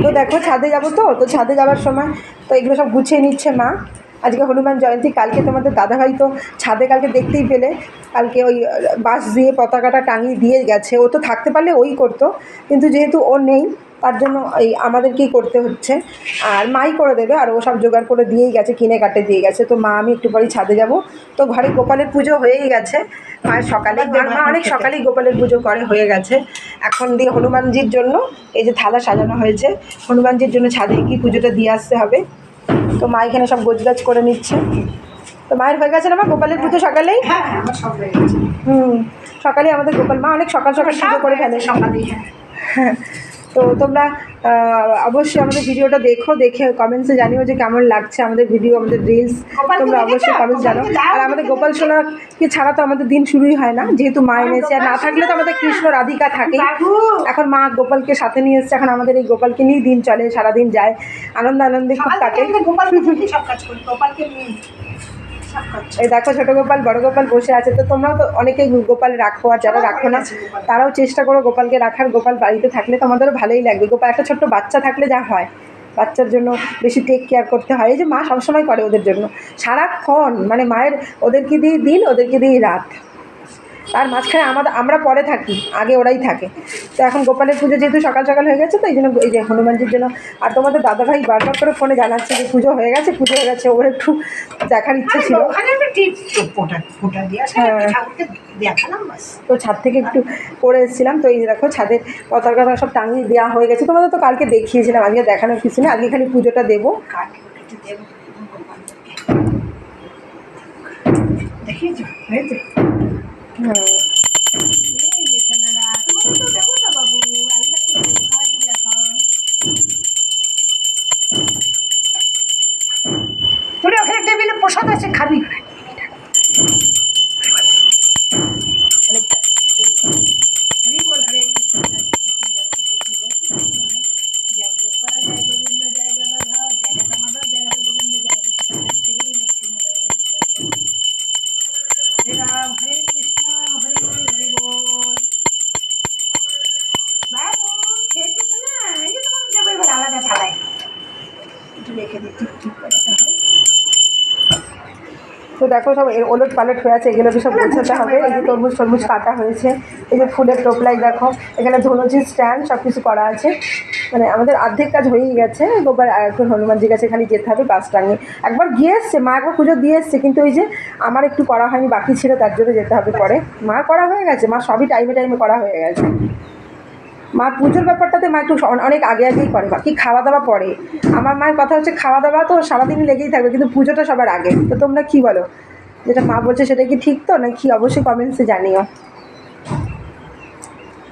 তো দেখো ছাদে যাবো, তো ছাদে যাওয়ার সময় তো এগুলো সব গুছিয়ে নিচ্ছে মা। আজকে হনুমান জয়ন্তী, কালকে তোমাদের দাদাভাই তো ছাদে কালকে দেখতেই পেলে, কালকে ওই বাঁশ দিয়ে পতাকাটা টাঙিয়ে দিয়ে গেছে। ও তো থাকতে পারলে ওই করতো, কিন্তু যেহেতু ও নেই তার জন্য এই আমাদেরকেই করতে হচ্ছে। আর মাই করে দেবে, আর ও সব জোগাড় করে দিয়েই গেছে, কিনে কাটে দিয়ে গেছে। তো মা আমি একটু পরেই ছাদে যাব। তো ঘরে গোপালের পুজো হয়েই গেছে মায়ের সকালে, আর মা অনেক সকালেই গোপালের পুজো করে, হয়ে গেছে। এখন দিয়ে হনুমানজির জন্য এই যে থালা সাজানো হয়েছে, হনুমানজির জন্য ছাদে গিয়ে পুজোটা দিয়ে আসতে হবে। তো মা এখানে সব গোছগাছ করে নিচ্ছে। তো মায়ের হয়ে গেছে না মা গোপালের পুজো সকালেই? সকালে আমাদের গোপাল মা অনেক সকাল সকাল পুজো করে ফেলে সকালেই। হ্যাঁ, তো তোমরা অবশ্যই আমাদের ভিডিওটা দেখো, দেখে কমেন্টসে জানিও যে কেমন লাগছে আমাদের ভিডিও, আমাদের রিলস। তোমরা অবশ্যই কমেন্টস জানো। আর আমাদের গোপাল সোনাকে ছাড়া তো আমাদের দিন শুরুই হয় না, যেহেতু মা এনেছে। আর না থাকলে তো আমাদের কৃষ্ণ রাধিকা থাকে। এখন মা গোপালকে সাথে নিয়ে এসছে, এখন আমাদের এই গোপালকে নিয়েই দিন চলে, সারাদিন যায়, আনন্দে খুব কাটে। এই দেখো ছোটো গোপাল বড় গোপাল বসে আছে। তো তোমরাও তো অনেকেই গোপাল রাখো, আর যারা রাখো না তারাও চেষ্টা করো গোপালকে রাখার। গোপাল বাড়িতে থাকলে তোমাদেরও ভালোই লাগবে। গোপাল একটা ছোট্ট বাচ্চা থাকলে যা হয়, বাচ্চার জন্য বেশি টেক কেয়ার করতে হয়। এই যে মা সবসময় করে ওদের জন্য, সারাক্ষণ মানে মায়ের ওদেরকে দিয়েই দিন, ওদেরকে দিয়েই রাত। তার মাঝখানে আমরা পরে থাকি, আগে ওরাই থাকে। তো এখন গোপালের পুজো যেহেতু সকাল সকাল হয়ে গেছে, তো এই জন্য এই যে হনুমানজির জন্য। আর তোমাদের দাদাভাই বারবার করে ফোনে জানাচ্ছে যে পুজো হয়ে গেছে, পুজো হয়ে গেছে। ওর একটু দেখার ইচ্ছে ছিল। তো ছাদ থেকে একটু করে এসেছিলাম। তো এই দেখো ছাদের পতাকা সব টাঙিয়ে দেওয়া হয়ে গেছে। তোমাদের তো কালকে দেখিয়েছিলাম, আজকে দেখানোর কিছু নেই। আজকে খালি পুজোটা দেবো। তুই ওখানে টেবিলে প্রসাদ আছে, খাবি? আলাদা থালায় রেখে দিই, ঠিক করে। তো দেখো সব ওলট পালট হয়ে আছে, এগুলোকে সব গোছাতে হবে। এই যে তরমুজ কাটা হয়েছে, এই যে ফুলের টোপলাই দেখো, এখানে ধনুচির স্ট্যান্ড, সব কিছু করা আছে। মানে আমাদের অর্ধেক কাজ হয়েই গেছে। গোপাল এখন হনুমানজির কাছে খালি যেতে হবে বাস টাঙিয়ে। একবার গিয়ে এসছে মা, একবার পুজো দিয়ে এসছে, কিন্তু ওই যে আমার একটু করা হয়নি, বাকি ছিল, তার জন্য যেতে হবে পরে। মা করা হয়ে গেছে, মা সবই টাইমে করা হয়ে গেছে। মা পুজোর ব্যাপারটাতে মা একটু অনেক আগেই করে, বাকি খাওয়া দাওয়া পরে। আমার মায়ের কথা হচ্ছে খাওয়া দাওয়া তো সারাদিন লেগেই থাকবে, কিন্তু পুজোটা সবার আগে। তো তোমরা কী বলো, যেটা মা বলছে সেটা কি ঠিক তো, না কি? অবশ্যই কমেন্টসে জানিও।